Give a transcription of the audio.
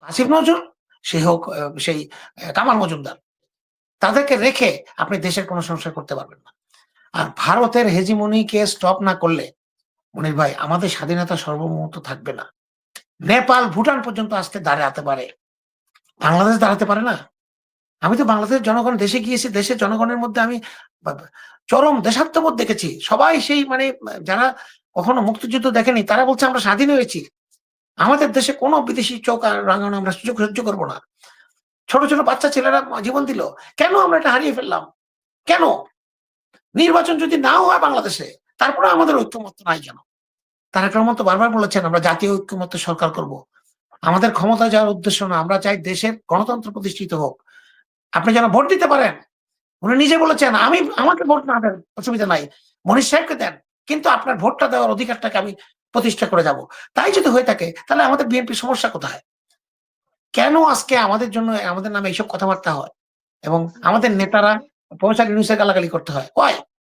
আসিফ নজরুল, সে হোক সেই কামাল মজুমদার। তাদেরকে রেখে আপনি দেশের কোন সংস্কার করতে পারবেন না। আর ভারতের হেজিমনিকে স্টপ না করলে মনির ভাই আমাদের স্বাধীনতা সার্বভৌমত্ব থাকবে না। নেপাল, ভুটান পর্যন্ত আজকে দাঁড়াতে পারে। বাংলাদেশ দাঁড়াতে পারে না। আমি তো বাংলাদেশের জনগণ দেশে গিয়েছি, দেশের জনগণের মধ্যে আমি বা বা চরম দেশাত্মবোধ দেখেছি। সবাই সেই মানে যারা কখনো মুক্তিযুদ্ধ দেখেনি তারা বলছে আমরা স্বাধীন হয়েছি। আমাদের দেশে কোন বিদেশি চোখ রাঙানো আমরা সুযোগ সহ্য করব না। ছোট, ছোট বাচ্চা ছেলেরা জীবন দিল। কেন আমরা এটা হারিয়ে ফেললাম? কেন? নির্বাচন যদি নাও হয় বাংলাদেশে, তারপরেও আমাদের ঐক্যমত্য নাই কেন? তারেক রহমান তো বারবার বলেছেন আমরা জাতীয় ঐক্যমত্য সরকার করব। আমাদের ক্ষমতায় যাওয়ার উদ্দেশ্য না। আমরা চাই দেশের গণতন্ত্র প্রতিষ্ঠিত হোক। আপনি যেন ভোট দিতে পারেন। উনি নিজে বলেছেন, আমাকে ভোট না দেন, অসুবিধা নাই। মনির সাহেবকে দেন। কিন্তু আপনার ভোটটা দেওয়ার অধিকারটাকে আমি প্রতিষ্ঠা করে যাব। তাই যদি হয়ে থাকে তাহলে আমাদের বিএনপির সমস্যা কোথায়? কেন আজকে আমাদের জন্য আমাদের নামে এইসব কথাবার্তা হয়? এবং আমাদের নেতারা প্রফেসর ইউনূসের গালাগালি করতে হয়। Why?